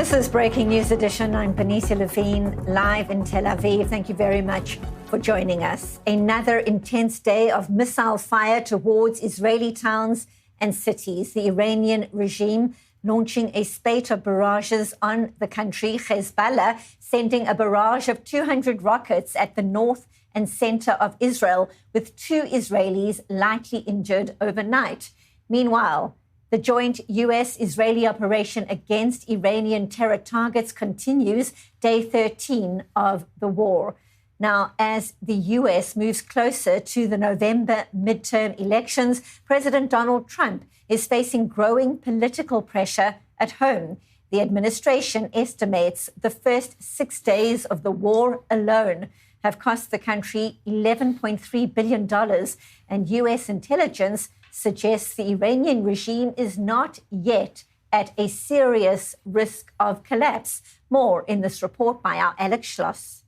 This is Breaking News Edition. I'm Benicia Levine, live in Tel Aviv. Thank you very much for joining us. Another intense day of missile fire towards Israeli towns and cities. The Iranian regime launching a spate of barrages on the country. Hezbollah sending a barrage of 200 rockets at the north and center of Israel, with 2 Israelis lightly injured overnight. Meanwhile, the joint U.S.-Israeli operation against Iranian terror targets continues, day 13 of the war. Now, as the U.S. moves closer to the November midterm elections, President Donald Trump is facing growing political pressure at home. The administration estimates the first 6 days of the war alone have cost the country $11.3 billion, and U.S. intelligence suggests the Iranian regime is not yet at a serious risk of collapse. More in this report by our Alex Schloss.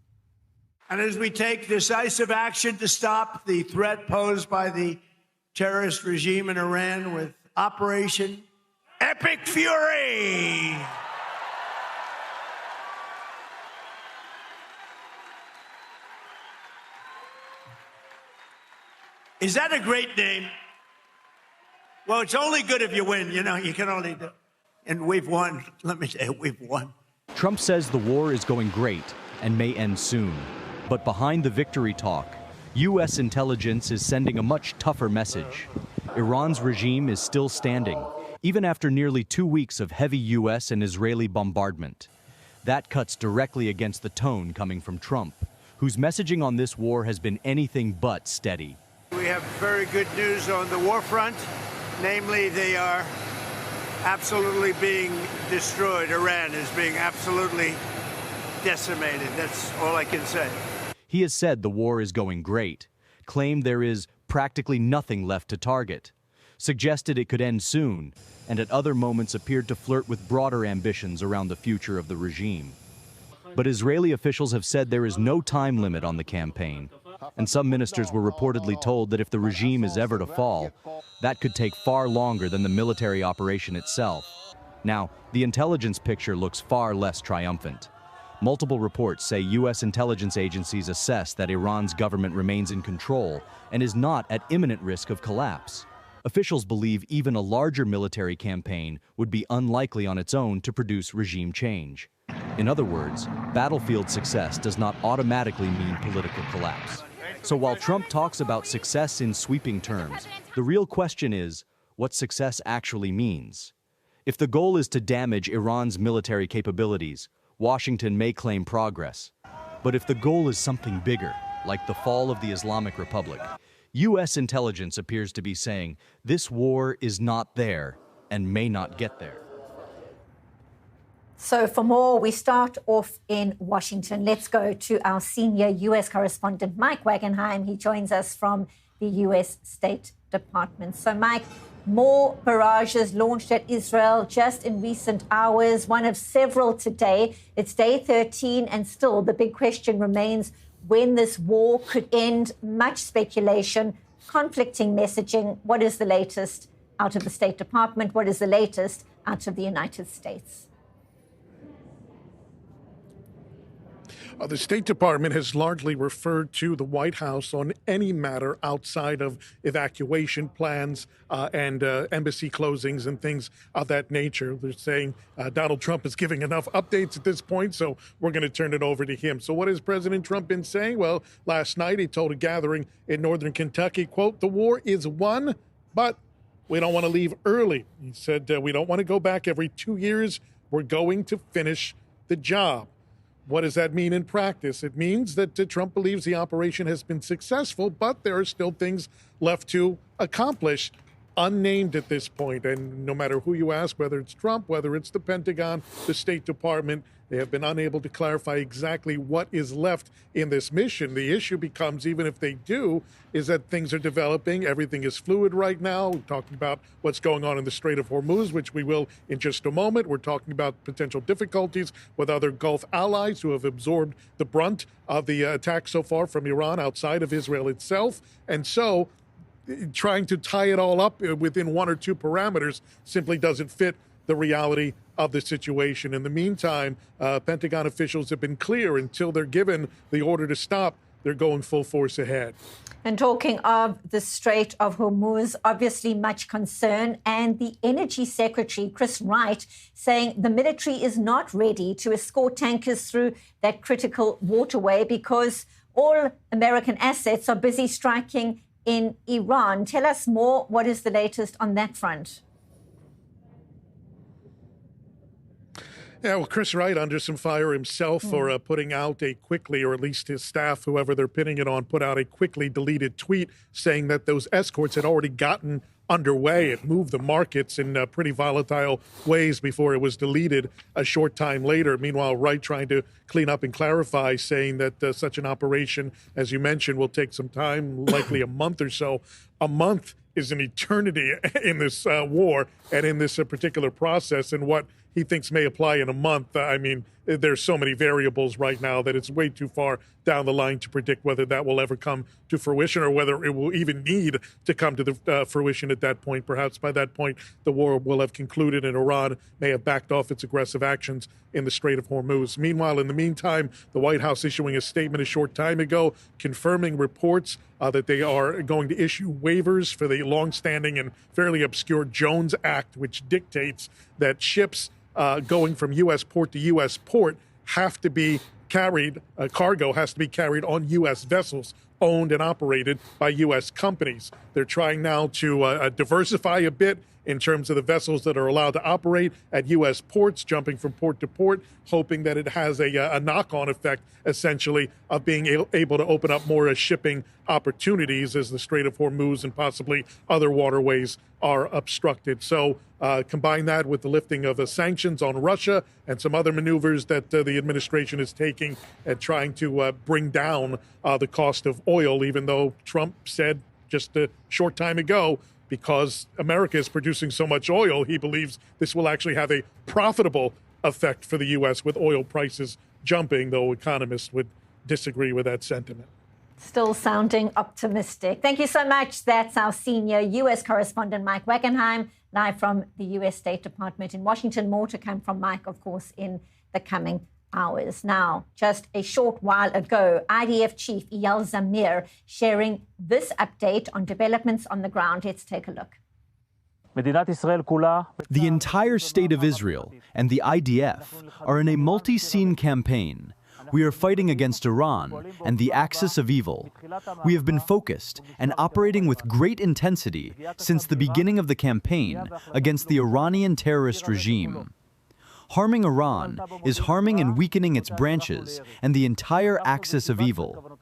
And as we take decisive action to stop the threat posed by the terrorist regime in Iran with Operation Epic Fury. Is that a great name? Well, it's only good if you win. You know, you can only do. And we've won. Let me tell you, we've won. Trump says the war is going great and may end soon. But behind the victory talk, U.S. intelligence is sending a much tougher message. Iran's regime is still standing, even after nearly 2 weeks of heavy U.S. and Israeli bombardment. That cuts directly against the tone coming from Trump, whose messaging on this war has been anything but steady. We have very good news on the war front. Namely, they are absolutely being destroyed. Iran is being absolutely decimated. That's all I can say. He has said the war is going great, claimed there is practically nothing left to target, suggested it could end soon, and at other moments appeared to flirt with broader ambitions around the future of the regime. But Israeli officials have said there is no time limit on the campaign, and some ministers were reportedly told that if the regime is ever to fall, that could take far longer than the military operation itself. Now, the intelligence picture looks far less triumphant. Multiple reports say U.S. intelligence agencies assess that Iran's government remains in control and is not at imminent risk of collapse. Officials believe even a larger military campaign would be unlikely on its own to produce regime change. In other words, battlefield success does not automatically mean political collapse. So while Trump talks about success in sweeping terms, the real question is what success actually means. If the goal is to damage Iran's military capabilities, Washington may claim progress. But if the goal is something bigger, like the fall of the Islamic Republic, U.S. intelligence appears to be saying this war is not there and may not get there. So for more, we start off in Washington. Let's go to our senior U.S. correspondent, Mike Wagenheim. He joins us from the U.S. State Department. So, Mike, more barrages launched at Israel just in recent hours, one of several today. It's day 13, and still the big question remains when this war could end. Much speculation, conflicting messaging. What is the latest out of the State Department? What is the latest out of the United States? The State Department has largely referred to the White House on any matter outside of evacuation plans and embassy closings and things of that nature. They're saying Donald Trump is giving enough updates at this point, so we're going to turn it over to him. So what has President Trump been saying? Well, last night he told a gathering in northern Kentucky, quote, "The war is won, but we don't want to leave early." He said, "We don't want to go back every 2 years. We're going to finish the job." What does that mean in practice? It means that Trump believes the operation has been successful, but there are still things left to accomplish, unnamed at this point. And no matter who you ask, whether it's Trump, whether it's the Pentagon, the State Department, they have been unable to clarify exactly what is left in this mission. The issue becomes, even if they do, is that things are developing. Everything is fluid right now. We're talking about what's going on in the Strait of Hormuz, which we will in just a moment. We're talking about potential difficulties with other Gulf allies who have absorbed the brunt of the attack so far from Iran outside of Israel itself. And so trying to tie it all up within one or two parameters simply doesn't fit the reality of the situation. In the meantime, Pentagon officials have been clear until they're given the order to stop, they're going full force ahead. And talking of the Strait of Hormuz, obviously much concern, and the Energy Secretary, Chris Wright, saying the military is not ready to escort tankers through that critical waterway because all American assets are busy striking in Iran. Tell us more. What is the latest on that front? Yeah, well, Chris Wright under some fire himself for putting out a quickly, or at least his staff, whoever they're pinning it on, put out a quickly deleted tweet saying that those escorts had already gotten underway. It moved the markets in pretty volatile ways before it was deleted a short time later. Meanwhile, Wright trying to clean up and clarify, saying that such an operation, as you mentioned, will take some time, likely a month or so. A month is an eternity in this war and in this particular process, and what he thinks may apply in a month. I mean, there's so many variables right now that it's way too far down the line to predict whether that will ever come to fruition or whether it will even need to come to the fruition at that point. Perhaps by that point, the war will have concluded and Iran may have backed off its aggressive actions in the Strait of Hormuz. Meanwhile, in the meantime, the White House issuing a statement a short time ago confirming reports that they are going to issue waivers for the longstanding and fairly obscure Jones Act, which dictates that ships going from U.S. port to U.S. port have to be carried, cargo has to be carried on U.S. vessels owned and operated by U.S. companies. They're trying now to diversify a bit in terms of the vessels that are allowed to operate at U.S. ports, jumping from port to port, hoping that it has a knock-on effect, essentially, of being able to open up more shipping opportunities as the Strait of Hormuz and possibly other waterways are obstructed. So combine that with the lifting of sanctions on Russia and some other maneuvers that the administration is taking at trying to bring down the cost of oil, even though Trump said just a short time ago, because America is producing so much oil, he believes this will actually have a profitable effect for the U.S. with oil prices jumping, though economists would disagree with that sentiment. Still sounding optimistic. Thank you so much. That's our senior U.S. correspondent, Mike Wagenheim, live from the U.S. State Department in Washington. More to come from Mike, of course, in the coming hours. Now, just a short while ago, IDF Chief Eyal Zamir sharing this update on developments on the ground. Let's take a look. The entire state of Israel and the IDF are in a multi-scene campaign. We are fighting against Iran and the axis of evil. We have been focused and operating with great intensity since the beginning of the campaign against the Iranian terrorist regime. Harming Iran is harming and weakening its branches and the entire axis of evil.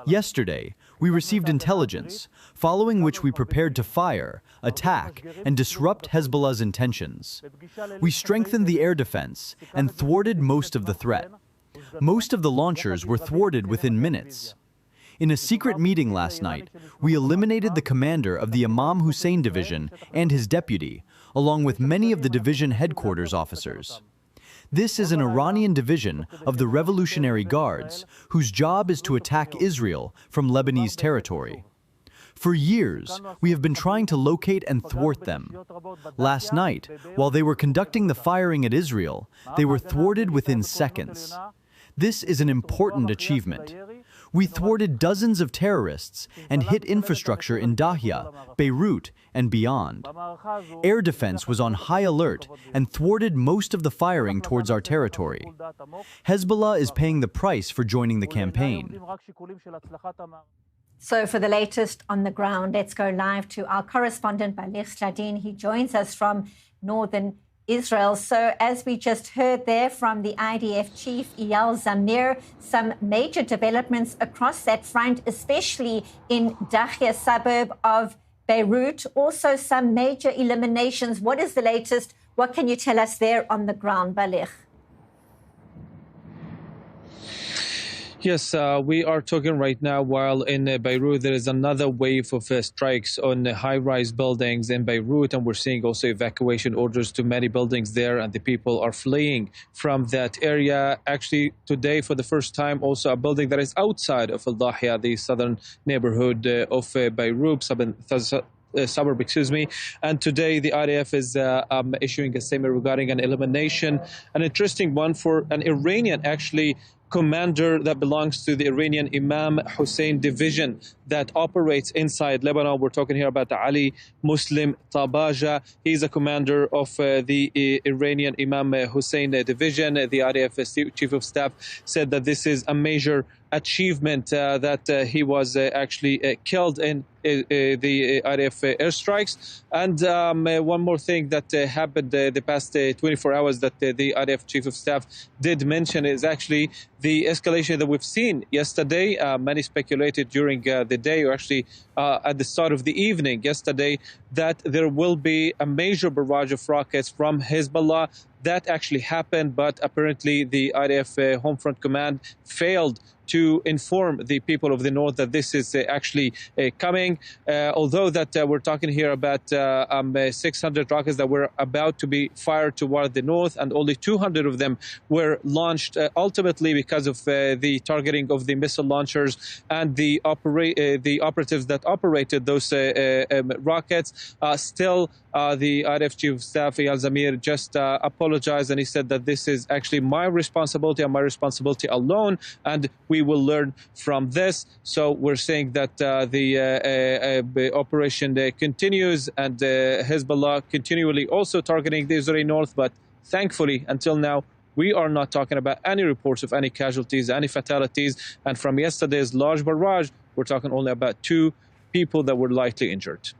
Yesterday, we received intelligence, following which we prepared to fire, attack, and disrupt Hezbollah's intentions. We strengthened the air defense and thwarted most of the threat. Most of the launchers were thwarted within minutes. In a secret meeting last night, we eliminated the commander of the Imam Hussein division and his deputy, along with many of the division headquarters officers. This is an Iranian division of the Revolutionary Guards, whose job is to attack Israel from Lebanese territory. For years, we have been trying to locate and thwart them. Last night, while they were conducting the firing at Israel, they were thwarted within seconds. This is an important achievement. We thwarted dozens of terrorists and hit infrastructure in Dahya, Beirut, and beyond. Air defense was on high alert and thwarted most of the firing towards our territory. Hezbollah is paying the price for joining the campaign. So for the latest on the ground, let's go live to our correspondent, Balir Sladin. He joins us from northern Israel. So as we just heard there from the IDF chief, Eyal Zamir, some major developments across that front, especially in Dahya suburb of Beirut. Also some major eliminations. What is the latest? What can you tell us there on the ground, Balir? Yes, we are talking right now while in Beirut there is another wave of strikes on high-rise buildings in Beirut, and we're seeing also evacuation orders to many buildings there, and the people are fleeing from that area. Actually, today for the first time, also a building that is outside of Al-Dahya, the southern neighborhood of Beirut, suburb, and today the IDF is issuing a statement regarding an elimination, an interesting one for an Iranian, actually, commander that belongs to the Iranian Imam Hussein division that operates inside Lebanon. We're talking here about Ali Muslim Tabaja. He's a commander of the Iranian Imam Hussein division. The IDF chief of staff said that this is a major achievement, that he was actually killed in the IDF airstrikes. And one more thing that happened the past 24 hours that the IDF chief of staff did mention is actually the escalation that we've seen yesterday. Many speculated during the day, or actually at the start of the evening yesterday, that there will be a major barrage of rockets from Hezbollah. That actually happened, but apparently the IDF Home Front Command failed to inform the people of the north that this is actually coming. Although that we're talking here about 600 rockets that were about to be fired toward the north, and only 200 of them were launched ultimately because of the targeting of the missile launchers and the operatives that operated those rockets. Still, the IDF Chief of Staff, Eyal Zamir, just apologized, and he said that this is actually my responsibility and my responsibility alone, and we will learn from this. So we're saying that the operation continues, and Hezbollah continually also targeting the Israeli north, but thankfully, until now, we are not talking about any reports of any casualties, any fatalities, and from yesterday's large barrage, we're talking only about 2 people that were lightly injured.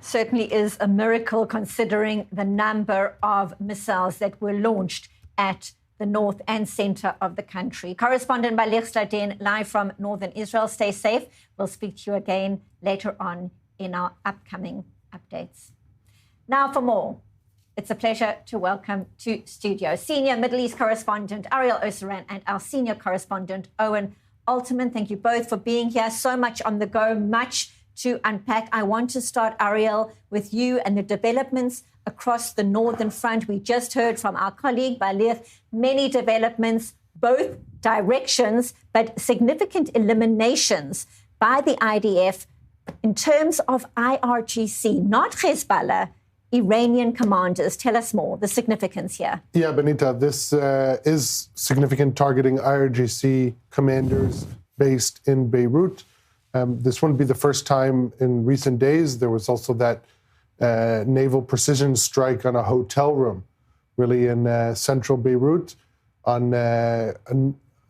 Certainly is a miracle considering the number of missiles that were launched at the north and center of the country. Correspondent Balir Sladen, live from northern Israel. Stay safe. We'll speak to you again later on in our upcoming updates. Now for more. It's a pleasure to welcome to studio senior Middle East correspondent Ariel Oseran and our senior correspondent Owen Alterman. Thank you both for being here. So much on the go, much to unpack. I want to start, Ariel, with you and the developments across the northern front. We just heard from our colleague Balir, many developments, both directions, but significant eliminations by the IDF in terms of IRGC, not Hezbollah, Iranian commanders. Tell us more, the significance here. Yeah, Benita, this is significant, targeting IRGC commanders based in Beirut. This wouldn't be the first time in recent days. There was also that naval precision strike on a hotel room, really in central Beirut, on a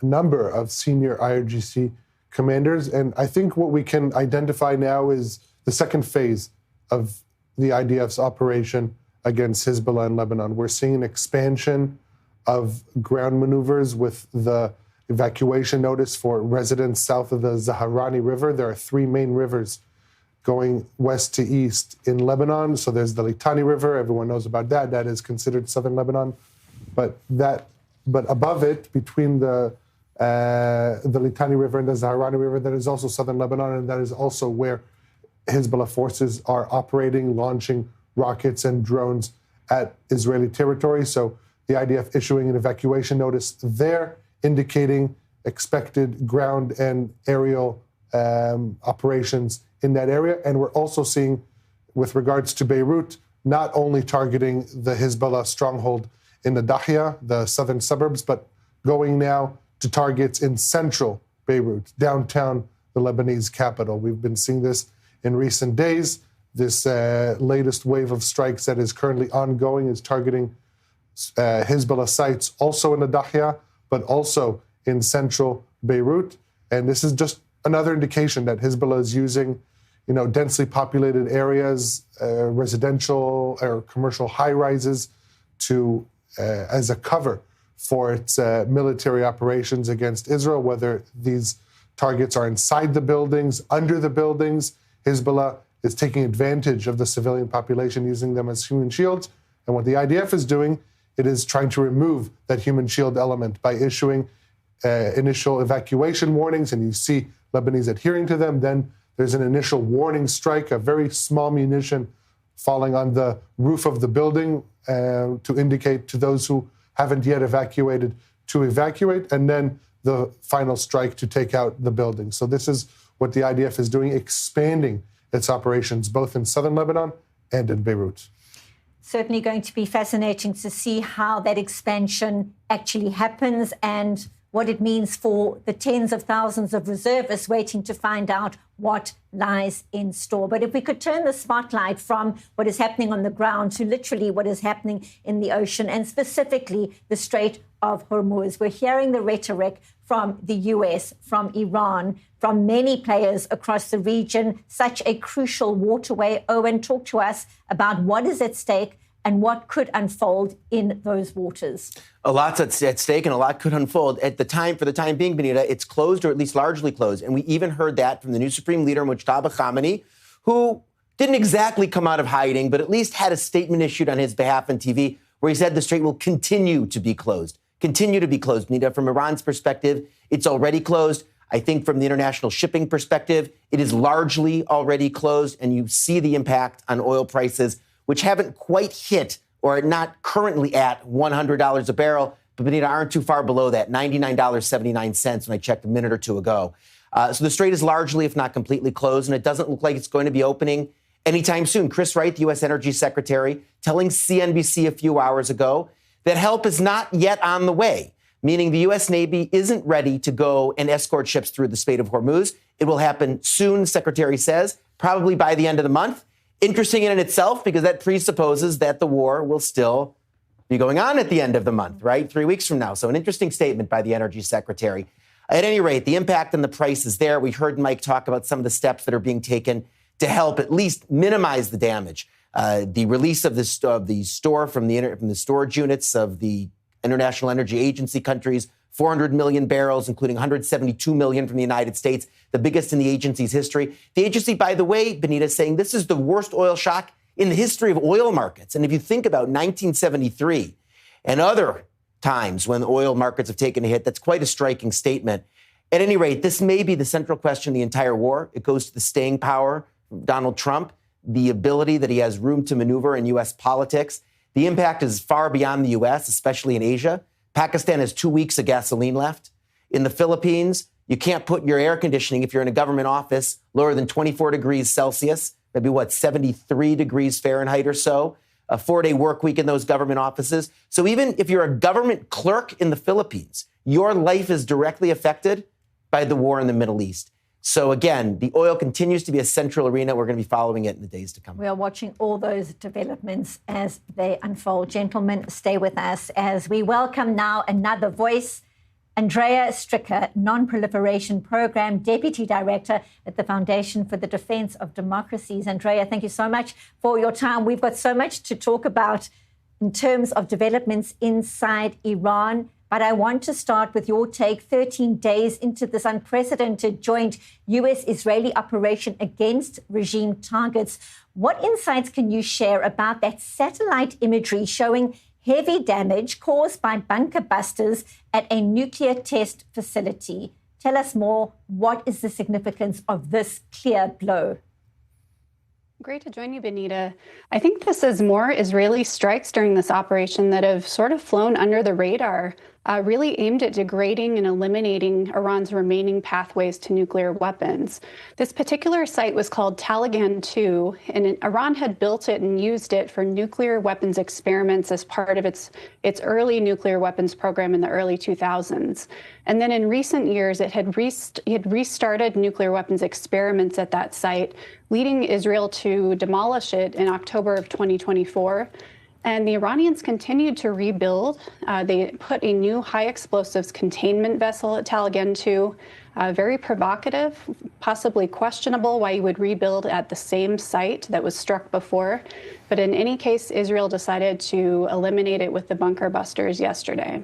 number of senior IRGC commanders. And I think what we can identify now is the second phase of the IDF's operation against Hezbollah in Lebanon. We're seeing an expansion of ground maneuvers with the evacuation notice for residents south of the Zaharani River. There are 3 main rivers going west to east in Lebanon. So there's the Litani River. Everyone knows about that. That is considered southern Lebanon. But above it, between the Litani River and the Zaharani River, that is also southern Lebanon, and that is also where Hezbollah forces are operating, launching rockets and drones at Israeli territory. So the IDF issuing an evacuation notice there, indicating expected ground and aerial operations in that area. And we're also seeing, with regards to Beirut, not only targeting the Hezbollah stronghold in the Dahia, the southern suburbs, but going now to targets in central Beirut, downtown the Lebanese capital. We've been seeing this in recent days. This latest wave of strikes that is currently ongoing is targeting Hezbollah sites also in the Dahia, but also in central Beirut. And this is just another indication that Hezbollah is using, densely populated areas, residential or commercial high-rises as a cover for its military operations against Israel, whether these targets are inside the buildings, under the buildings. Hezbollah is taking advantage of the civilian population, using them as human shields. And what the IDF is doing, it is trying to remove that human shield element by issuing initial evacuation warnings, and you see Lebanese adhering to them. Then there's an initial warning strike, a very small munition falling on the roof of the building to indicate to those who haven't yet evacuated to evacuate, and then the final strike to take out the building. So this is what the IDF is doing, expanding its operations both in southern Lebanon and in Beirut. Certainly going to be fascinating to see how that expansion actually happens and what it means for the tens of thousands of reservists waiting to find out what lies in store. But if we could turn the spotlight from what is happening on the ground to literally what is happening in the ocean, and specifically the Strait of Hormuz. We're hearing the rhetoric from the US, from Iran, from many players across the region, such a crucial waterway. Owen, talk to us about what is at stake and what could unfold in those waters. A lot's at stake and a lot could unfold. For the time being, Benita, it's closed, or at least largely closed. And we even heard that from the new supreme leader, Mujtaba Khamenei, who didn't exactly come out of hiding, but at least had a statement issued on his behalf on TV where he said the strait will continue to be closed. Continue to be closed, Benita. From Iran's perspective, it's already closed. I think from the international shipping perspective, it is largely already closed. And you see the impact on oil prices, which haven't quite hit or are not currently at $100 a barrel, but Benita, aren't too far below that, $99.79 when I checked a minute or two ago. So the strait is largely, if not completely closed, and it doesn't look like it's going to be opening anytime soon. Chris Wright, the U.S. Energy Secretary, telling CNBC a few hours ago that help is not yet on the way, meaning the U.S. Navy isn't ready to go and escort ships through the Strait of Hormuz. It will happen soon, the Secretary says, probably by the end of the month. Interesting in itself, because that presupposes that the war will still be going on at the end of the month, right? 3 weeks from now. So an interesting statement by the Energy Secretary. At any rate, the impact on the price is there. We heard Mike talk about some of the steps that are being taken to help at least minimize the damage. The release of the store from the storage units of the International Energy Agency countries, 400 million barrels, including 172 million from the United States, the biggest in the agency's history. The agency, by the way, Benita, is saying this is the worst oil shock in the history of oil markets. And if you think about 1973 and other times when oil markets have taken a hit, that's quite a striking statement. At any rate, this may be the central question of the entire war. It goes to the staying power of Donald Trump, the ability that he has room to maneuver in U.S. politics. The impact is far beyond the U.S., especially in Asia. Pakistan has 2 weeks of gasoline left. In the Philippines, you can't put your air conditioning, if you're in a government office, lower than 24 degrees Celsius, maybe 73 degrees Fahrenheit or so, a 4-day work week in those government offices. So even if you're a government clerk in the Philippines, your life is directly affected by the war in the Middle East. So again, the oil continues to be a central arena. We're going to be following it in the days to come. We are watching all those developments as they unfold. Gentlemen, stay with us as we welcome now another voice, Andrea Stricker, Non-Proliferation Program Deputy Director at the Foundation for the Defense of Democracies. Andrea, thank you so much for your time. We've got so much to talk about in terms of developments inside Iran. But I want to start with your take 13 days into this unprecedented joint U.S.-Israeli operation against regime targets. What insights can you share about that satellite imagery showing heavy damage caused by bunker busters at a nuclear test facility? Tell us more. What is the significance of this clear blow? Great to join you, Benita. I think this is more Israeli strikes during this operation that have sort of flown under the radar, really aimed at degrading and eliminating Iran's remaining pathways to nuclear weapons. This particular site was called Taligan 2, and Iran had built it and used it for nuclear weapons experiments as part of its early nuclear weapons program in the early 2000s. And then in recent years, it had restarted nuclear weapons experiments at that site, leading Israel to demolish it in October of 2024. And the Iranians continued to rebuild. They put a new high explosives containment vessel at Taligan 2. Very provocative, possibly questionable why you would rebuild at the same site that was struck before. But in any case, Israel decided to eliminate it with the bunker busters yesterday.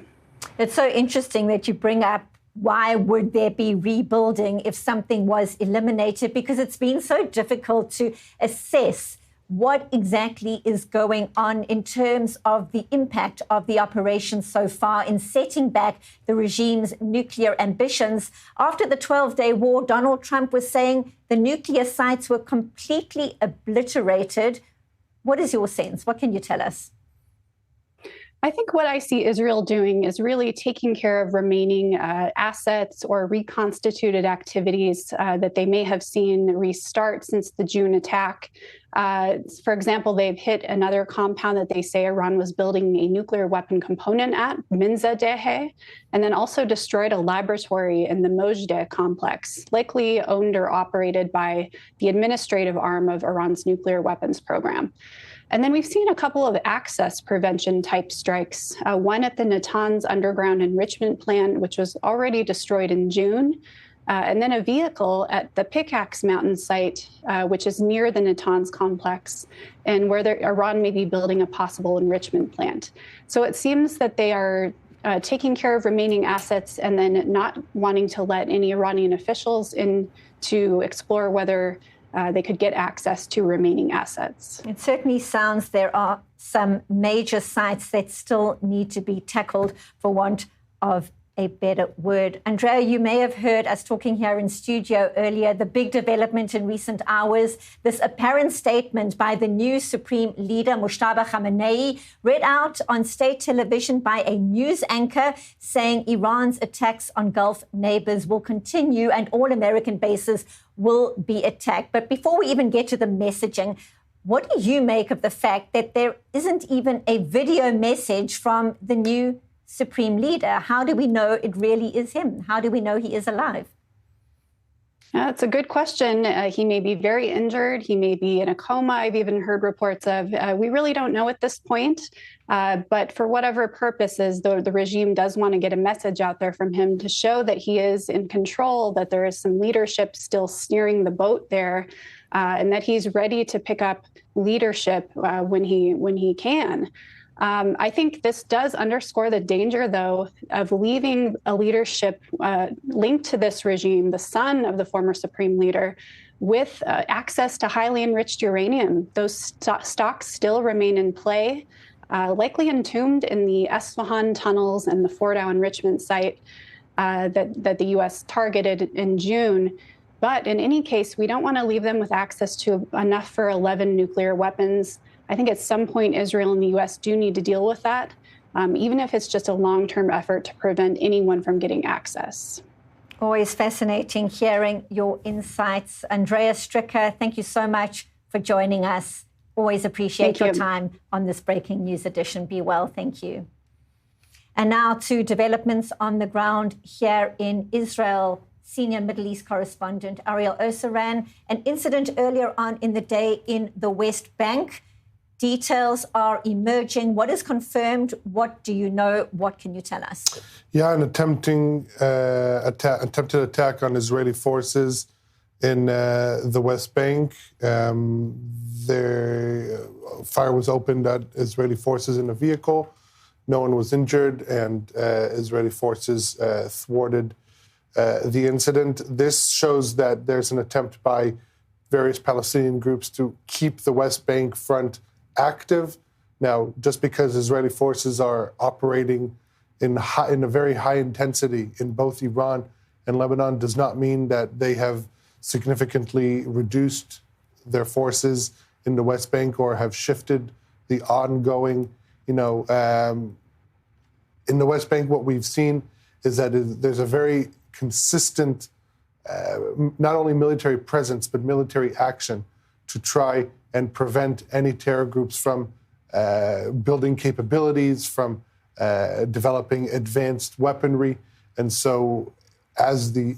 It's so interesting that you bring up why would there be rebuilding if something was eliminated, because it's been so difficult to assess what exactly is going on in terms of the impact of the operation so far in setting back the regime's nuclear ambitions. After the 12-day war, Donald Trump was saying the nuclear sites were completely obliterated. What is your sense? What can you tell us? I think what I see Israel doing is really taking care of remaining assets or reconstituted activities that they may have seen restart since the June attack. For example, they've hit another compound that they say Iran was building a nuclear weapon component at, Minzadehe, and then also destroyed a laboratory in the Mojdeh complex, likely owned or operated by the administrative arm of Iran's nuclear weapons program. And then we've seen a couple of access prevention type strikes, one at the Natanz underground enrichment plant, which was already destroyed in June, and then a vehicle at the Pickaxe Mountain site, which is near the Natanz complex, and where Iran may be building a possible enrichment plant. So it seems that they are taking care of remaining assets and then not wanting to let any Iranian officials in to explore whether they could get access to remaining assets. It certainly sounds there are some major sites that still need to be tackled, for want of a better word. Andrea, you may have heard us talking here in studio earlier, the big development in recent hours, this apparent statement by the new Supreme Leader, Mojtaba Khamenei, read out on state television by a news anchor, saying Iran's attacks on Gulf neighbors will continue and all American bases will be attacked. But before we even get to the messaging, what do you make of the fact that there isn't even a video message from the new Supreme Leader? How do we know it really is him? How do we know he is alive? That's a good question. He may be very injured. He may be in a coma. I've even heard reports of. We really don't know at this point. But for whatever purposes, the regime does want to get a message out there from him to show that he is in control, that there is some leadership still steering the boat there, and that he's ready to pick up leadership when he can. I think this does underscore the danger, though, of leaving a leadership linked to this regime, the son of the former Supreme Leader, with access to highly enriched uranium. Those stocks still remain in play, likely entombed in the Esfahan tunnels and the Fordow enrichment site that the U.S. targeted in June. But in any case, we don't want to leave them with access to enough for 11 nuclear weapons. I think at some point, Israel and the U.S. do need to deal with that, even if it's just a long-term effort to prevent anyone from getting access. Always fascinating hearing your insights. Andrea Stricker, thank you so much for joining us. Always appreciate your time on this Breaking News edition. Be well. Thank you. And now to developments on the ground here in Israel. Senior Middle East correspondent Ariel Oseran, an incident earlier on in the day in the West Bank. Details are emerging. What is confirmed? What do you know? What can you tell us? Yeah, an attempted attack on Israeli forces in the West Bank. Fire was opened at Israeli forces in a vehicle. No one was injured, and Israeli forces thwarted the incident. This shows that there's an attempt by various Palestinian groups to keep the West Bank front active. Now, just because Israeli forces are operating in a very high intensity in both Iran and Lebanon does not mean that they have significantly reduced their forces in the West Bank or have shifted the ongoing, in the West Bank, what we've seen is that there's a very consistent, not only military presence, but military action to try and prevent any terror groups from building capabilities, from developing advanced weaponry. And so as the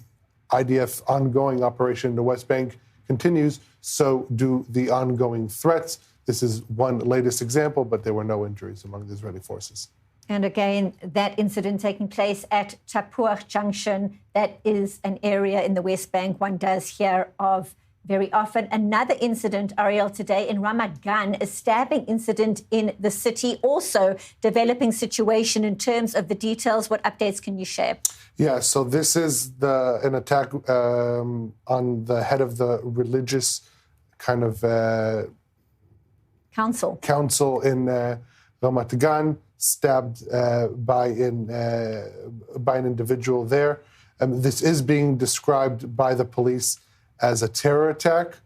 IDF ongoing operation in the West Bank continues, so do the ongoing threats. This is one latest example, but there were no injuries among the Israeli forces. And again, that incident taking place at Tappuah Junction, that is an area in the West Bank one does hear of very often. Another incident, Ariel, today in Ramat Gan, a stabbing incident in the city, also developing situation in terms of the details. What updates can you share? Yeah, so this is an attack on the head of the religious kind of council in Ramat Gan, stabbed by an individual there. This is being described by the police as a terror attack,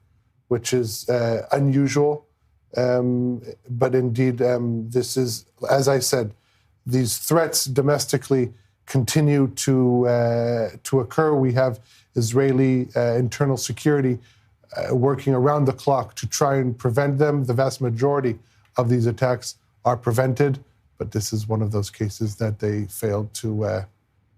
which is unusual. But indeed, this is, as I said, these threats domestically continue to occur. We have Israeli internal security working around the clock to try and prevent them. The vast majority of these attacks are prevented, but this is one of those cases that they failed to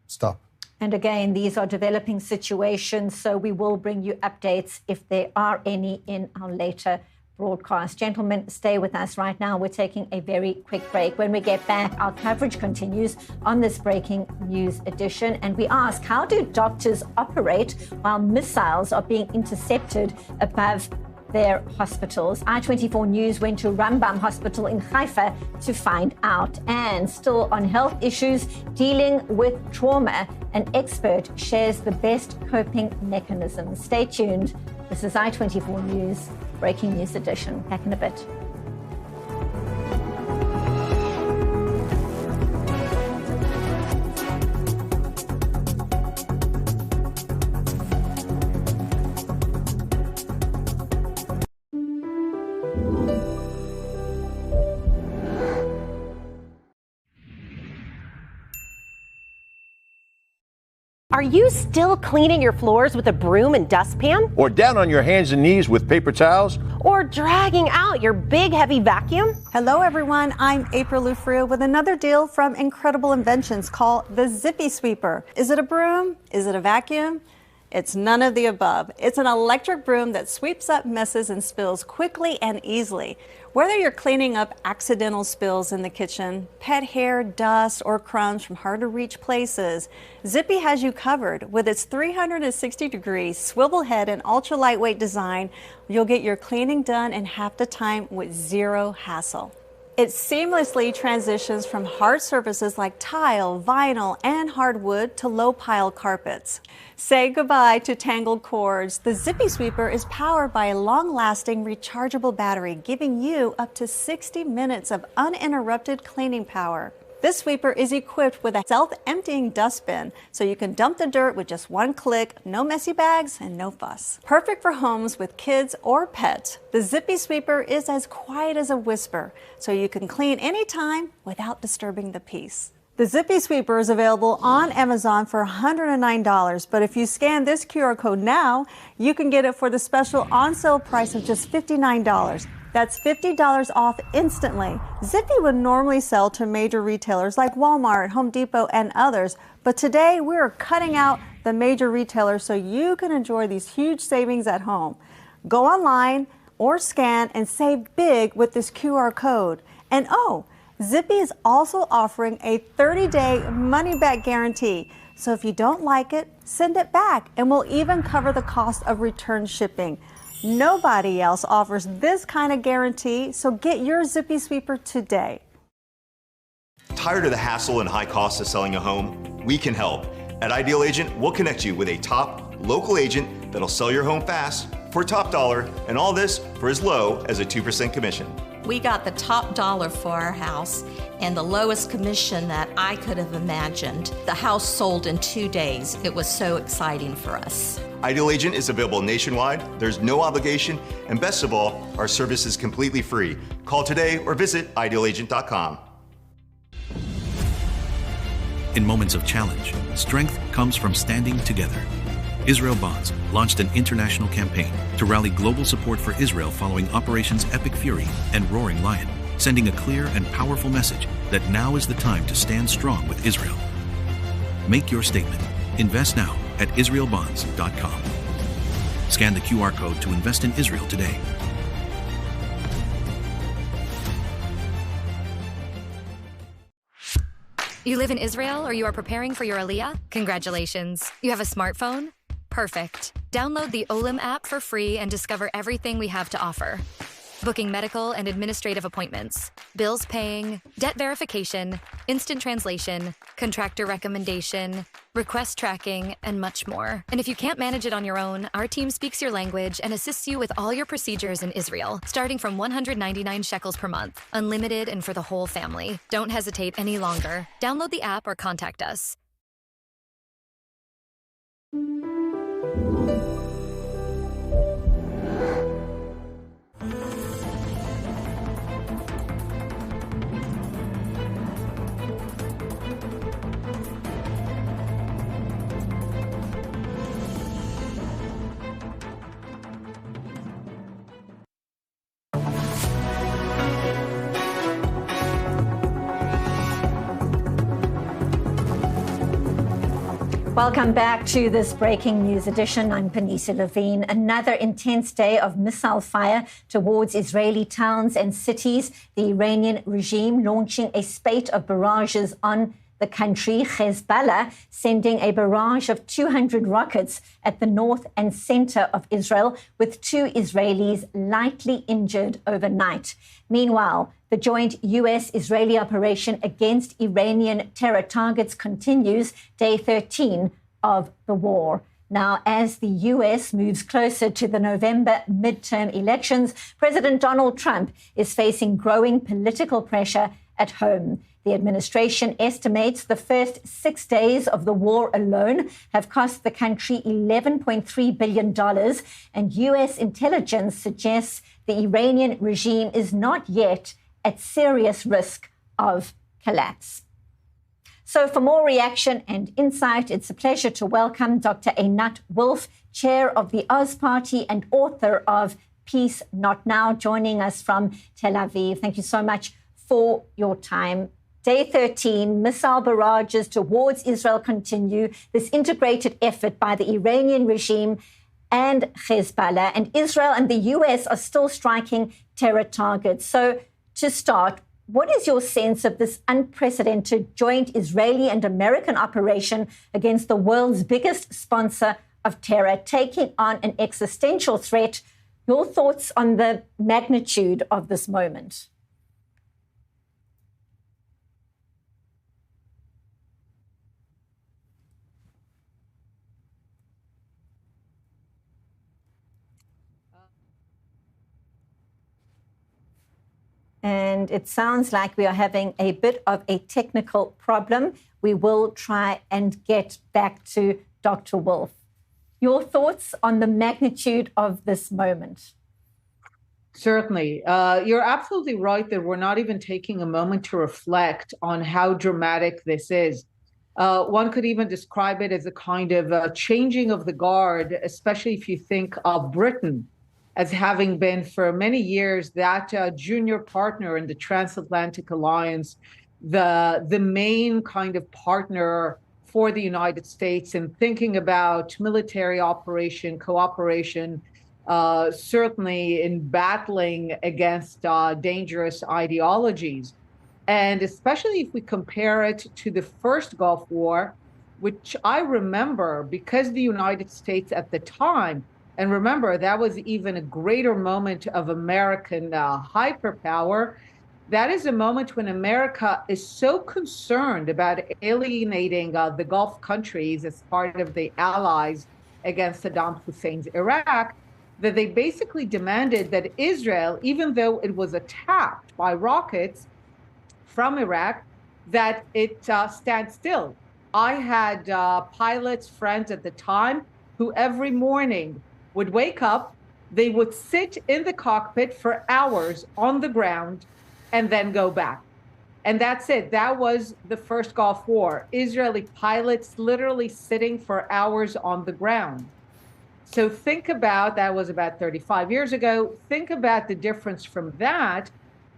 stop. And again, these are developing situations, so we will bring you updates if there are any in our later broadcast. Gentlemen, stay with us right now. We're taking a very quick break. When we get back, our coverage continues on this breaking news edition. And we ask, how do doctors operate while missiles are being intercepted above their hospitals? I24 News went to Rambam Hospital in Haifa to find out. And still on health issues, dealing with trauma, an expert shares the best coping mechanisms. Stay tuned. This is I24 News, breaking news edition. Back in a bit. Are you still cleaning your floors with a broom and dustpan? Or down on your hands and knees with paper towels? Or dragging out your big heavy vacuum? Hello everyone, I'm April Lufrio with another deal from Incredible Inventions called the Zippy Sweeper. Is it a broom? Is it a vacuum? It's none of the above. It's an electric broom that sweeps up messes and spills quickly and easily. Whether you're cleaning up accidental spills in the kitchen, pet hair, dust, or crumbs from hard-to-reach places, Zippy has you covered. With its 360-degree swivel head and ultra-lightweight design, you'll get your cleaning done in half the time with zero hassle. It seamlessly transitions from hard surfaces like tile, vinyl, and hardwood to low-pile carpets. Say goodbye to tangled cords. The Zippy Sweeper is powered by a long-lasting rechargeable battery, giving you up to 60 minutes of uninterrupted cleaning power. This sweeper is equipped with a self-emptying dustbin, so you can dump the dirt with just one click, no messy bags, and no fuss. Perfect for homes with kids or pets, the Zippy Sweeper is as quiet as a whisper, so you can clean anytime without disturbing the peace. The Zippy Sweeper is available on Amazon for $109, but if you scan this QR code now, you can get it for the special on-sale price of just $59. That's $50 off instantly. Zippy would normally sell to major retailers like Walmart, Home Depot, and others, but today we're cutting out the major retailers so you can enjoy these huge savings at home. Go online or scan and save big with this QR code. And Zippy is also offering a 30-day money-back guarantee. So if you don't like it, send it back, and we'll even cover the cost of return shipping. Nobody else offers this kind of guarantee, so get your Zippy Sweeper today. Tired of the hassle and high costs of selling a home? We can help. At Ideal Agent, we'll connect you with a top local agent that'll sell your home fast for top dollar, and all this for as low as a 2% commission. We got the top dollar for our house and the lowest commission that I could have imagined. The house sold in 2 days. It was so exciting for us. Ideal Agent is available nationwide. There's no obligation, and best of all, our service is completely free. Call today or visit idealagent.com. In moments of challenge, strength comes from standing together. Israel Bonds launched an international campaign to rally global support for Israel following Operations Epic Fury and Roaring Lion, sending a clear and powerful message that now is the time to stand strong with Israel. Make your statement. Invest now at israelbonds.com. Scan the QR code to invest in Israel today. You live in Israel or you are preparing for your Aliyah? Congratulations. You have a smartphone? Perfect. Download the Olim app for free and discover everything we have to offer. Booking medical and administrative appointments, bills paying, debt verification, instant translation, contractor recommendation, request tracking, and much more. And if you can't manage it on your own, our team speaks your language and assists you with all your procedures in Israel, starting from 199 shekels per month, unlimited and for the whole family. Don't hesitate any longer. Download the app or contact us. Welcome back to this breaking news edition. I'm Panisa Levine. Another intense day of missile fire towards Israeli towns and cities. The Iranian regime launching a spate of barrages on the country. Hezbollah sending a barrage of 200 rockets at the north and center of Israel, with 2 Israelis lightly injured overnight. Meanwhile, the joint U.S.-Israeli operation against Iranian terror targets continues, day 13 of the war. Now, as the U.S. moves closer to the November midterm elections, President Donald Trump is facing growing political pressure at home. The administration estimates the first 6 days of the war alone have cost the country $11.3 billion, and U.S. intelligence suggests the Iranian regime is not yet at serious risk of collapse. So for more reaction and insight, it's a pleasure to welcome Dr. Einat Wolf, chair of the Oz Party and author of Peace Not Now, joining us from Tel Aviv. Thank you so much for your time. Day 13, missile barrages towards Israel continue. This integrated effort by the Iranian regime and Hezbollah, and Israel and the U.S. are still striking terror targets. So to start, what is your sense of this unprecedented joint Israeli and American operation against the world's biggest sponsor of terror, taking on an existential threat? Your thoughts on the magnitude of this moment? And it sounds like we are having a bit of a technical problem. We will try and get back to Dr. Wolf. Your thoughts on the magnitude of this moment? Certainly. You're absolutely right that we're not even taking a moment to reflect on how dramatic this is. One could even describe it as a kind of changing of the guard, especially if you think of Britain as having been for many years that junior partner in the transatlantic alliance, the main kind of partner for the United States in thinking about military operation, cooperation, certainly in battling against dangerous ideologies. And especially if we compare it to the first Gulf War, which I remember because the United States at the time, and remember, that was even a greater moment of American hyperpower. That is a moment when America is so concerned about alienating the Gulf countries as part of the allies against Saddam Hussein's Iraq, that they basically demanded that Israel, even though it was attacked by rockets from Iraq, that it stand still. I had pilots, friends at the time, who every morning would wake up, they would sit in the cockpit for hours on the ground and then go back. And that's it. That was the first Gulf War. Israeli pilots literally sitting for hours on the ground. So think about, that was about 35 years ago. Think about the difference from that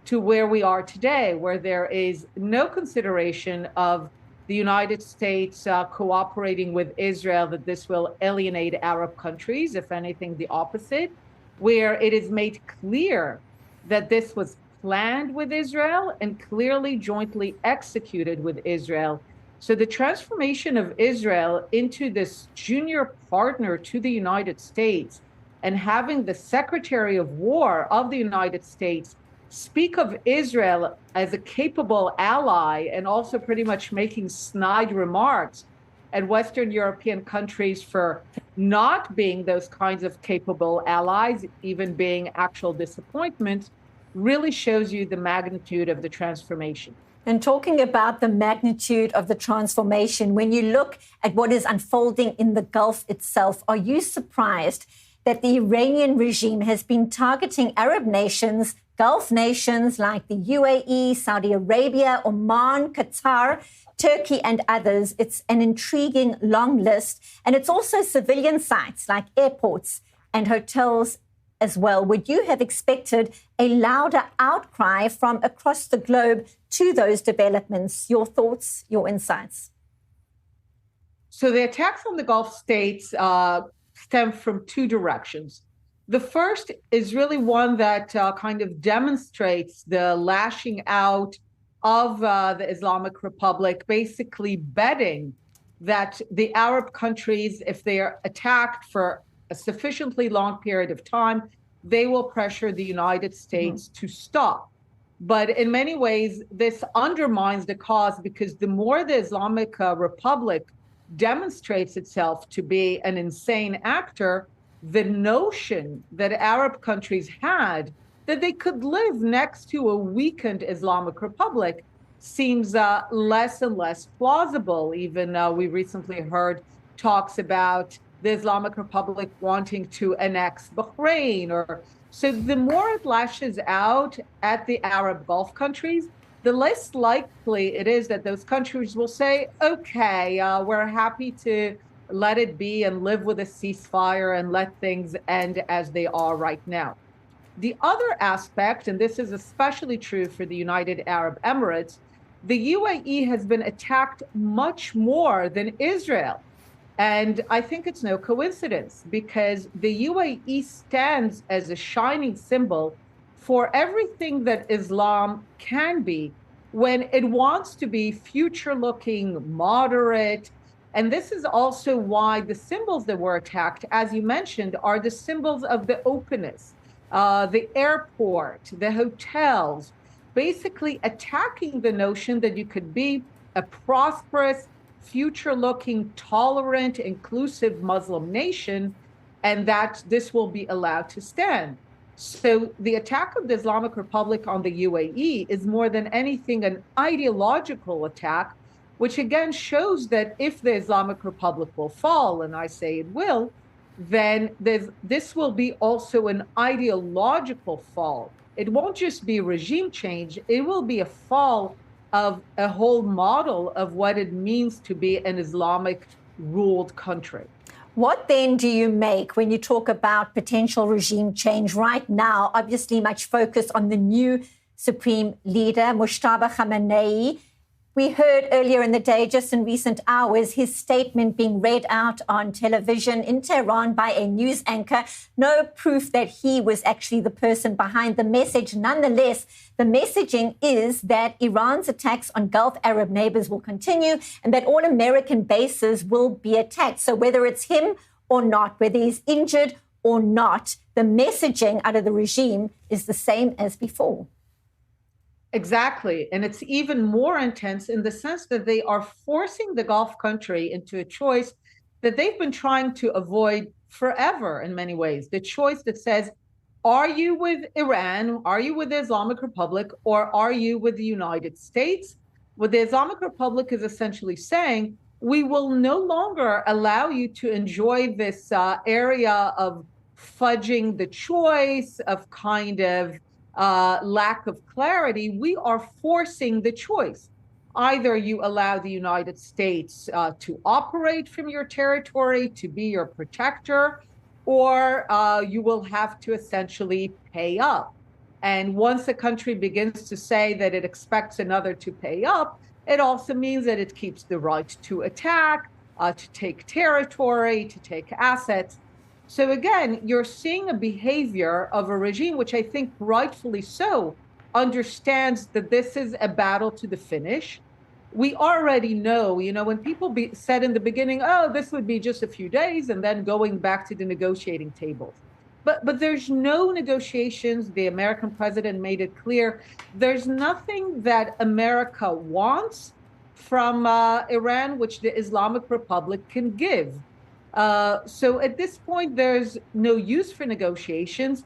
to where we are today, where there is no consideration of the United States cooperating with Israel, that this will alienate Arab countries, if anything, the opposite, where it is made clear that this was planned with Israel and clearly jointly executed with Israel. So the transformation of Israel into this junior partner to the United States and having the Secretary of War of the United States speak of Israel as a capable ally and also pretty much making snide remarks at Western European countries for not being those kinds of capable allies, even being actual disappointments, really shows you the magnitude of the transformation. And talking about the magnitude of the transformation, when you look at what is unfolding in the Gulf itself, are you surprised that the Iranian regime has been targeting Arab nations, Gulf nations like the UAE, Saudi Arabia, Oman, Qatar, Turkey, and others? It's an intriguing long list. And it's also civilian sites like airports and hotels as well. Would you have expected a louder outcry from across the globe to those developments? Your thoughts, your insights? So the attacks on the Gulf states stem from two directions. The first is really one that kind of demonstrates the lashing out of the Islamic Republic, basically betting that the Arab countries, if they are attacked for a sufficiently long period of time, they will pressure the United States to stop. But in many ways, this undermines the cause, because the more the Islamic Republic demonstrates itself to be an insane actor, the notion that Arab countries had that they could live next to a weakened Islamic Republic seems less and less plausible. Even we recently heard talks about the Islamic Republic wanting to annex Bahrain. So the more it lashes out at the Arab Gulf countries, the less likely it is that those countries will say, okay, we're happy to let it be and live with a ceasefire and let things end as they are right now. The other aspect, and this is especially true for the United Arab Emirates, the UAE has been attacked much more than Israel. And I think it's no coincidence, because the UAE stands as a shining symbol for everything that Islam can be when it wants to be future-looking, moderate. And this is also why the symbols that were attacked, as you mentioned, are the symbols of the openness, the airport, the hotels, basically attacking the notion that you could be a prosperous, future-looking, tolerant, inclusive Muslim nation, and that this will be allowed to stand. So the attack of the Islamic Republic on the UAE is more than anything an ideological attack, which again shows that if the Islamic Republic will fall, and I say it will, then this will be also an ideological fall. It won't just be regime change, it will be a fall of a whole model of what it means to be an Islamic ruled country. What then do you make when you talk about potential regime change right now? Obviously, much focus on the new supreme leader, Mujtaba Khamenei. We heard earlier in the day, just in recent hours, his statement being read out on television in Tehran by a news anchor. No proof that he was actually the person behind the message. Nonetheless, the messaging is that Iran's attacks on Gulf Arab neighbors will continue and that all American bases will be attacked. So whether it's him or not, whether he's injured or not, the messaging out of the regime is the same as before. Exactly. And it's even more intense in the sense that they are forcing the Gulf country into a choice that they've been trying to avoid forever in many ways. The choice that says, are you with Iran? Are you with the Islamic Republic? Or are you with the United States? What the Islamic Republic is essentially saying, we will no longer allow you to enjoy this area of fudging the choice, of kind of lack of clarity. We are forcing the choice. Either you allow the United States to operate from your territory, to be your protector, or you will have to essentially pay up. And once a country begins to say that it expects another to pay up, it also means that it keeps the right to attack, to take territory, to take assets. So again, you're seeing a behavior of a regime, which I think rightfully so, understands that this is a battle to the finish. We already know, when people said in the beginning, oh, this would be just a few days and then going back to the negotiating tables. But there's no negotiations. The American president made it clear. There's nothing that America wants from Iran, which the Islamic Republic can give. So at this point, there's no use for negotiations.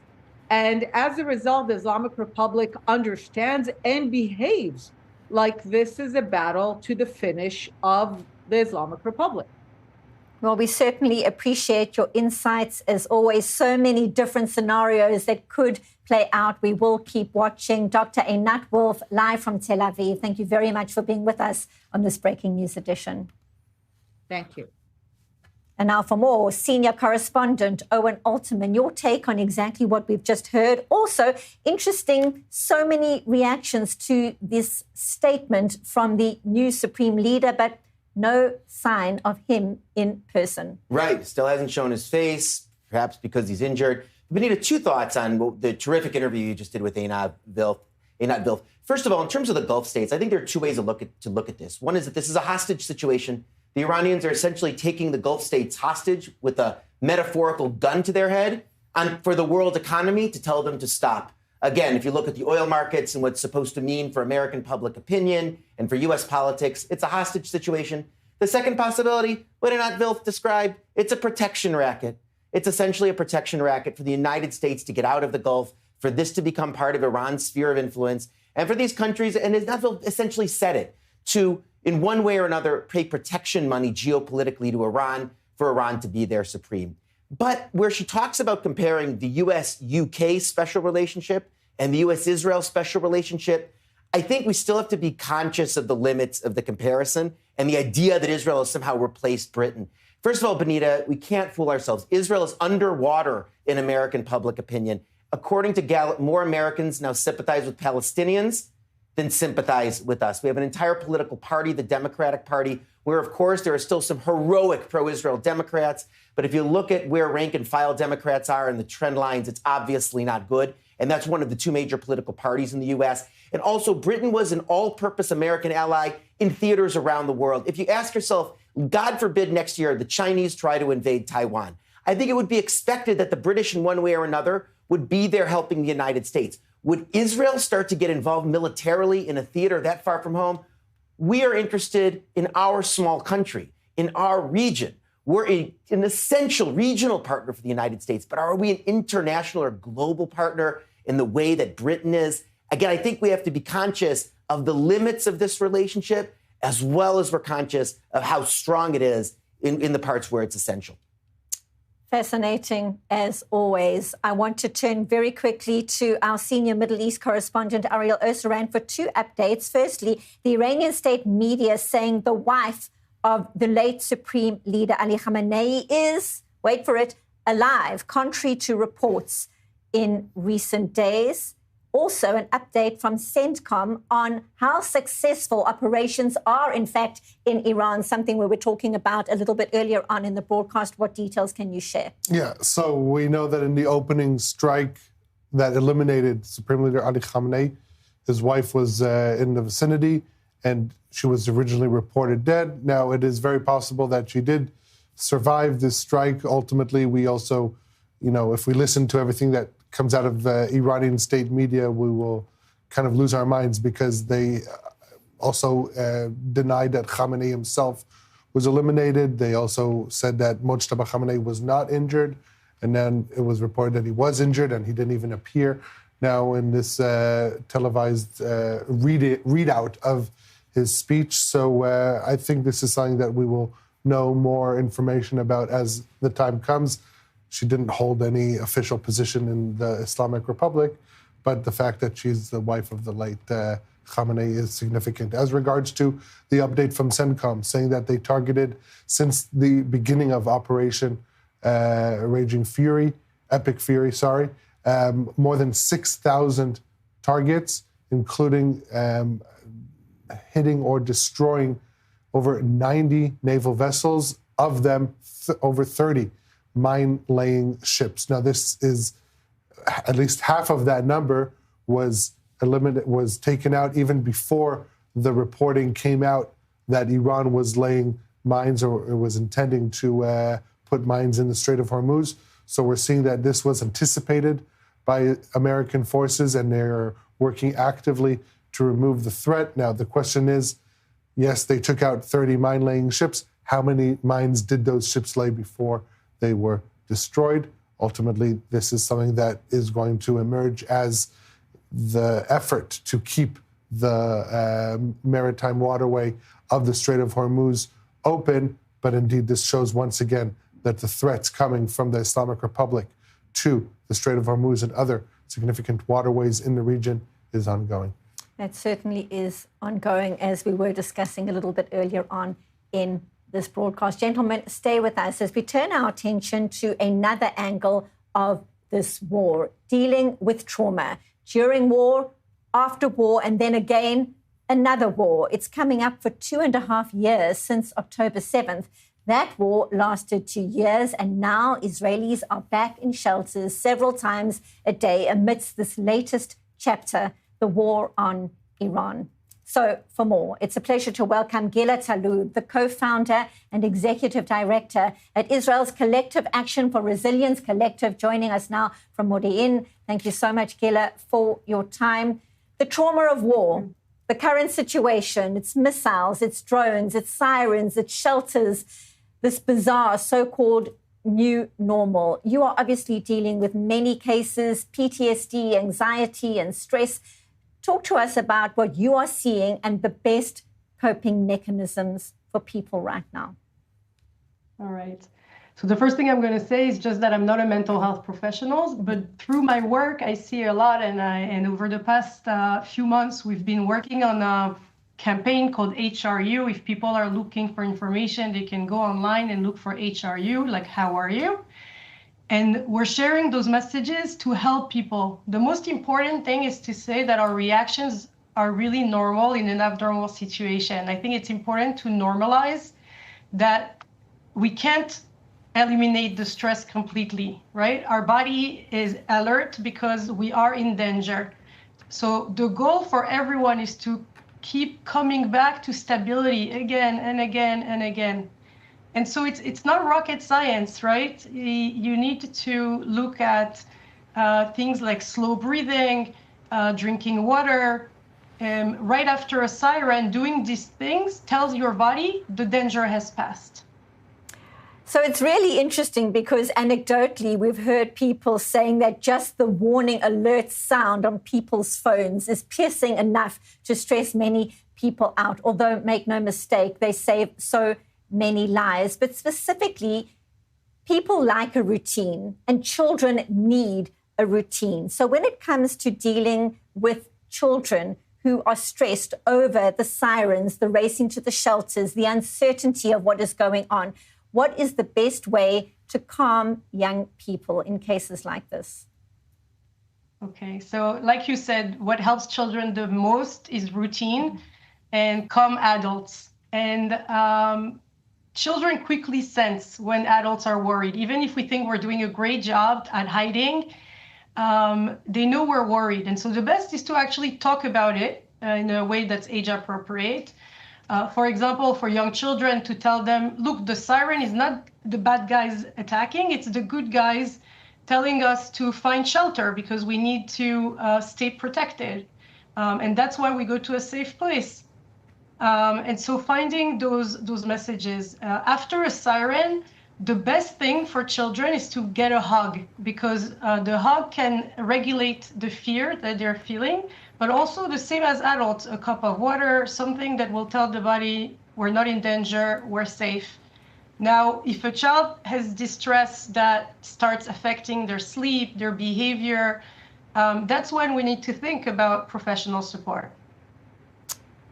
And as a result, the Islamic Republic understands and behaves like this is a battle to the finish of the Islamic Republic. Well, we certainly appreciate your insights. As always, so many different scenarios that could play out. We will keep watching. Dr. Einat Wolf, live from Tel Aviv. Thank you very much for being with us on this Breaking News edition. Thank you. And now for more, senior correspondent Owen Alterman, your take on exactly what we've just heard. Also, interesting, so many reactions to this statement from the new supreme leader, but no sign of him in person. Right. Still hasn't shown his face, perhaps because he's injured. Benita, two thoughts on the terrific interview you just did with Einat Vilf. First of all, in terms of the Gulf states, I think there are two ways to look at this. One is that this is a hostage situation. The Iranians are essentially taking the Gulf states hostage with a metaphorical gun to their head for the world economy to tell them to stop. Again, if you look at the oil markets and what's supposed to mean for American public opinion and for U.S. politics, it's a hostage situation. The second possibility, what Einat Vilf described, it's a protection racket. It's essentially a protection racket for the United States to get out of the Gulf, for this to become part of Iran's sphere of influence, and for these countries, and Einat Vilf essentially said it, to, in one way or another, pay protection money geopolitically to Iran for Iran to be their supreme. But where she talks about comparing the U.S.-UK special relationship and the U.S.-Israel special relationship, I think we still have to be conscious of the limits of the comparison and the idea that Israel has somehow replaced Britain. First of all, Benita, we can't fool ourselves. Israel is underwater in American public opinion. According to Gallup, more Americans now sympathize with Palestinians than sympathize with us. We have an entire political party, the Democratic Party, where, of course, there are still some heroic pro-Israel Democrats. But if you look at where rank-and-file Democrats are in the trend lines, it's obviously not good. And that's one of the two major political parties in the U.S. And also, Britain was an all-purpose American ally in theaters around the world. If you ask yourself, God forbid next year the Chinese try to invade Taiwan, I think it would be expected that the British, in one way or another, would be there helping the United States. Would Israel start to get involved militarily in a theater that far from home? We are interested in our small country, in our region. We're an essential regional partner for the United States, but are we an international or global partner in the way that Britain is? Again, I think we have to be conscious of the limits of this relationship, as well as we're conscious of how strong it is in the parts where it's essential. Fascinating, as always. I want to turn very quickly to our senior Middle East correspondent, Ariel Osran, for two updates. Firstly, the Iranian state media saying the wife of the late Supreme Leader Ali Khamenei is, wait for it, alive, contrary to reports in recent days. Also, an update from CENTCOM on how successful operations are, in fact, in Iran, something we were talking about a little bit earlier on in the broadcast. What details can you share? Yeah, so we know that in the opening strike that eliminated Supreme Leader Ali Khamenei, his wife was in the vicinity, and she was originally reported dead. Now, it is very possible that she did survive this strike. Ultimately, we also, if we listen to everything that comes out of the Iranian state media, we will kind of lose our minds, because they also denied that Khamenei himself was eliminated. They also said that Mojtaba Khamenei was not injured, and then it was reported that he was injured and he didn't even appear now in this televised readout of his speech. So I think this is something that we will know more information about as the time comes. She didn't hold any official position in the Islamic Republic, but the fact that she's the wife of the late Khamenei is significant. As regards to the update from CENTCOM, saying that they targeted, since the beginning of Operation Epic Fury, more than 6,000 targets, including hitting or destroying over 90 naval vessels, of them over 30 mine-laying ships. Now, this is at least half of that number was taken out even before the reporting came out that Iran was laying mines or was intending to put mines in the Strait of Hormuz. So we're seeing that this was anticipated by American forces, and they're working actively to remove the threat. Now, the question is, yes, they took out 30 mine-laying ships. How many mines did those ships lay before they were destroyed? Ultimately, this is something that is going to emerge as the effort to keep the maritime waterway of the Strait of Hormuz open. But indeed, this shows once again that the threats coming from the Islamic Republic to the Strait of Hormuz and other significant waterways in the region is ongoing. That certainly is ongoing, as we were discussing a little bit earlier on in this broadcast. Gentlemen, stay with us as we turn our attention to another angle of this war, dealing with trauma during war, after war, and then again another war. It's coming up for 2.5 years since October 7th. That war lasted 2 years, and now Israelis are back in shelters several times a day amidst this latest chapter, the war on Iran. So for more, it's a pleasure to welcome Gila Talub, the co-founder and executive director at Israel's Collective Action for Resilience Collective, joining us now from Modi'in. Thank you so much, Gila, for your time. The trauma of war, the current situation, it's missiles, it's drones, it's sirens, it's shelters, this bizarre so-called new normal. You are obviously dealing with many cases, PTSD, anxiety, and stress. Talk to us about what you are seeing and the best coping mechanisms for people right now. All right. So the first thing I'm going to say is just that I'm not a mental health professional, but through my work, I see a lot. And over the past few months, we've been working on a campaign called HRU. If people are looking for information, they can go online and look for HRU, like how are you? And we're sharing those messages to help people. The most important thing is to say that our reactions are really normal in an abnormal situation. I think it's important to normalize that we can't eliminate the stress completely, right? Our body is alert because we are in danger. So the goal for everyone is to keep coming back to stability again and again and again. And so it's not rocket science, right? You need to look at things like slow breathing, drinking water. Right after a siren, doing these things tells your body the danger has passed. So it's really interesting because anecdotally, we've heard people saying that just the warning alert sound on people's phones is piercing enough to stress many people out. Although, make no mistake, they save so many lives. But specifically, people like a routine and children need a routine. So when it comes to dealing with children who are stressed over the sirens, the racing to the shelters, the uncertainty of what is going on, what is the best way to calm young people in cases like this? Okay, so like you said, what helps children the most is routine and calm adults. And children quickly sense when adults are worried. Even if we think we're doing a great job at hiding, they know we're worried. And so the best is to actually talk about it in a way that's age appropriate. For example, for young children, to tell them, look, the siren is not the bad guys attacking, it's the good guys telling us to find shelter because we need to stay protected. And that's why we go to a safe place. And so finding those messages. After a siren, the best thing for children is to get a hug because the hug can regulate the fear that they're feeling, but also the same as adults, a cup of water, something that will tell the body we're not in danger, we're safe. Now, if a child has distress that starts affecting their sleep, their behavior, that's when we need to think about professional support.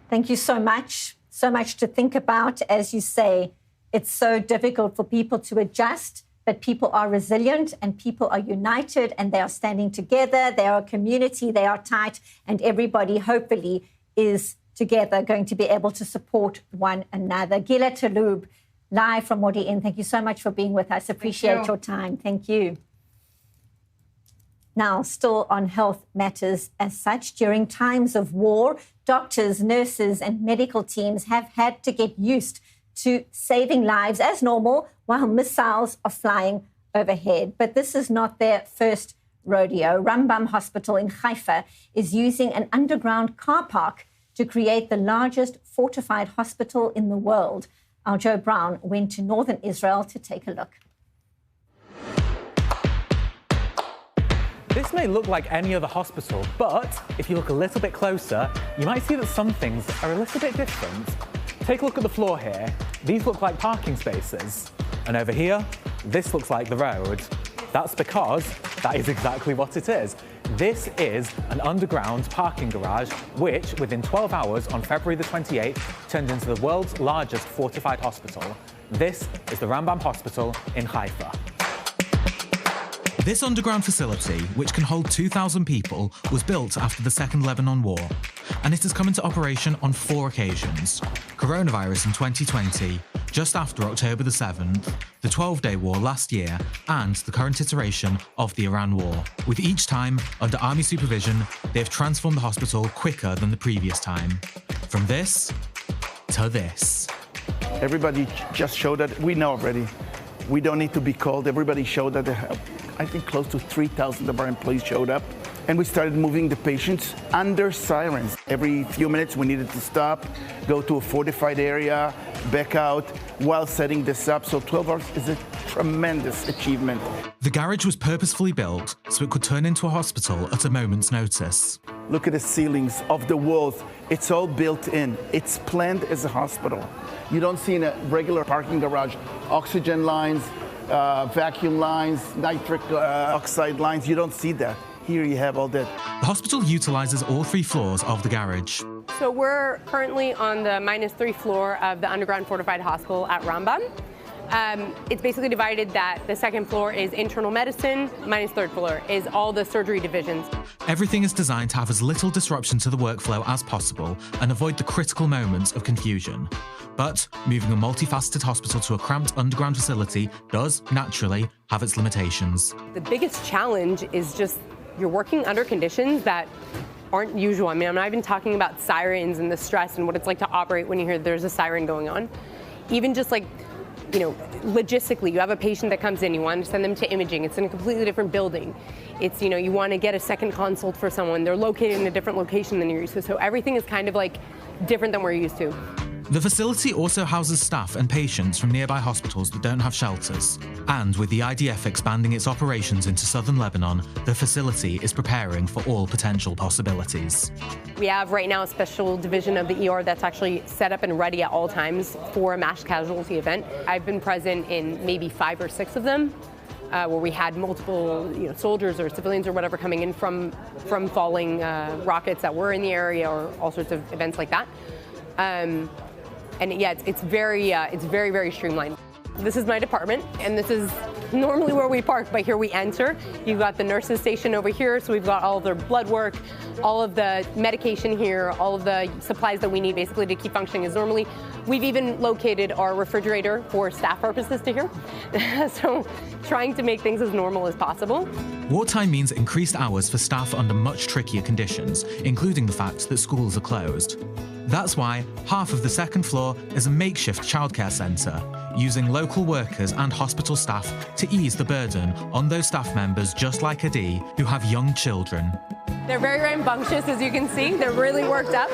Thank you so much. So much to think about. As you say, it's so difficult for people to adjust, but people are resilient and people are united and they are standing together. They are a community, they are tight, and everybody hopefully is together going to be able to support one another. Gila Talub, live from Modi'in. Thank you so much for being with us. Appreciate your time. Thank you. Now, still on health matters as such, during times of war, doctors, nurses, and medical teams have had to get used to saving lives as normal while missiles are flying overhead. But this is not their first rodeo. Rambam Hospital in Haifa is using an underground car park to create the largest fortified hospital in the world. Our Joe Brown went to northern Israel to take a look. This may look like any other hospital, but if you look a little bit closer, you might see that some things are a little bit different. Take a look at the floor here. These look like parking spaces. And over here, this looks like the road. That's because that is exactly what it is. This is an underground parking garage, which within 12 hours on February the 28th, turned into the world's largest fortified hospital. This is the Rambam Hospital in Haifa. This underground facility, which can hold 2,000 people, was built after the Second Lebanon War, and it has come into operation on 4 occasions. Coronavirus in 2020, just after October the 7th, the 12-day war last year, and the current iteration of the Iran war. With each time, under Army supervision, they have transformed the hospital quicker than the previous time. From this to this. Everybody just showed that we know already. We don't need to be called. Everybody showed that they have, I think close to 3,000 of our employees showed up. And we started moving the patients under sirens. Every few minutes we needed to stop, go to a fortified area, back out while setting this up. So 12 hours is a tremendous achievement. The garage was purposefully built so it could turn into a hospital at a moment's notice. Look at the ceilings of the walls. It's all built in. It's planned as a hospital. You don't see in a regular parking garage oxygen lines, vacuum lines, nitric oxide lines. You don't see that. Here you have all that. The hospital utilizes all 3 floors of the garage. So we're currently on the -3 floor of the underground fortified hospital at Rambam. It's basically divided that the 2nd floor is internal medicine, -3rd floor is all the surgery divisions. Everything is designed to have as little disruption to the workflow as possible and avoid the critical moments of confusion. But moving a multifaceted hospital to a cramped underground facility does, naturally, have its limitations. The biggest challenge is just you're working under conditions that aren't usual. I mean, I'm not even talking about sirens and the stress and what it's like to operate when you hear there's a siren going on. Even just like, you know, logistically, you have a patient that comes in, you want to send them to imaging. It's in a completely different building. It's, you know, you want to get a second consult for someone. They're located in a different location than you're used to. So everything is kind of like different than we're used to. The facility also houses staff and patients from nearby hospitals that don't have shelters. And with the IDF expanding its operations into southern Lebanon, the facility is preparing for all potential possibilities. We have right now a special division of the ER that's actually set up and ready at all times for a mass casualty event. I've been present in maybe 5 or 6 of them, where we had multiple, you know, soldiers or civilians or whatever coming in from falling rockets that were in the area, or all sorts of events like that. And yeah, it's very, very streamlined. This is my department, and this is normally where we park, but here we enter. You've got the nurses station over here, so we've got all of their blood work, all of the medication here, all of the supplies that we need basically to keep functioning as normally. We've even located our refrigerator for staff purposes to here. So trying to make things as normal as possible. Wartime means increased hours for staff under much trickier conditions, including the fact that schools are closed. That's why half of the 2nd floor is a makeshift childcare centre, using local workers and hospital staff to ease the burden on those staff members just like Adi, who have young children. They're very rambunctious, as you can see. They're really worked up,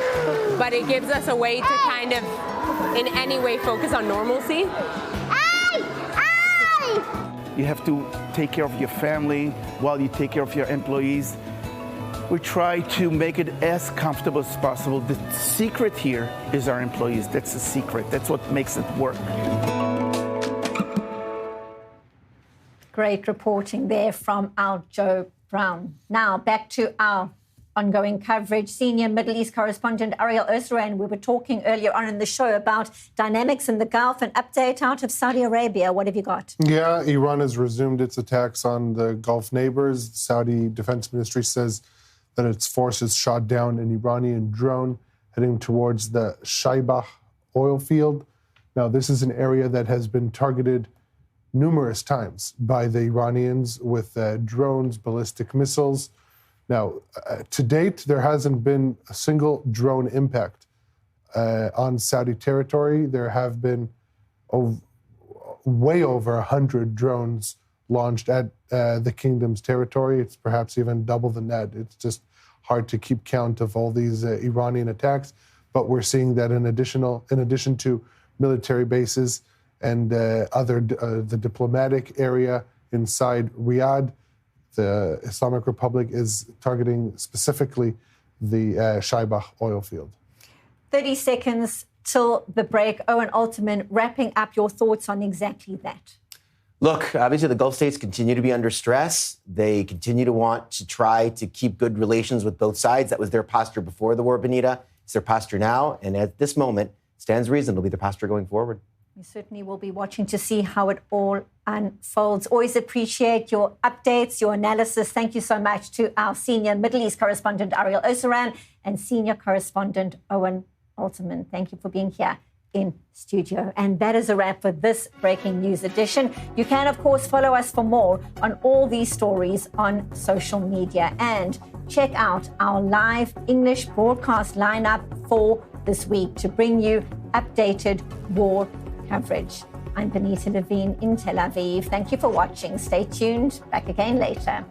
but it gives us a way to kind of, in any way, focus on normalcy. You have to take care of your family while you take care of your employees. We try to make it as comfortable as possible. The secret here is our employees. That's the secret. That's what makes it work. Great reporting there from our Joe Brown. Now, back to our ongoing coverage. Senior Middle East correspondent Ariel Osran, we were talking earlier on in the show about dynamics in the Gulf. An update out of Saudi Arabia. What have you got? Yeah, Iran has resumed its attacks on the Gulf neighbors. The Saudi Defense Ministry says that its forces shot down an Iranian drone heading towards the Shaibah oil field. Now, this is an area that has been targeted numerous times by the Iranians with drones, ballistic missiles. Now, to date, there hasn't been a single drone impact on Saudi territory. There have been way over 100 drones launched at the kingdom's territory. It's perhaps even double than that. It's just hard to keep count of all these Iranian attacks. But we're seeing that in addition to military bases and the diplomatic area inside Riyadh, the Islamic Republic is targeting specifically the Shaibah oil field. 30 seconds till the break. Owen Altman, wrapping up your thoughts on exactly that. Look, obviously the Gulf states continue to be under stress. They continue to want to try to keep good relations with both sides. That was their posture before the war, Benita. It's their posture now. And at this moment, stands reason it'll be their posture going forward. We certainly will be watching to see how it all unfolds. Always appreciate your updates, your analysis. Thank you so much to our senior Middle East correspondent, Ariel Osaran, and senior correspondent, Owen Alterman. Thank you for being here in studio. And that is a wrap for this Breaking News edition. You can, of course, follow us for more on all these stories on social media. And check out our live English broadcast lineup for this week to bring you updated war coverage. I'm Benita Levine in Tel Aviv. Thank you for watching. Stay tuned. Back again later.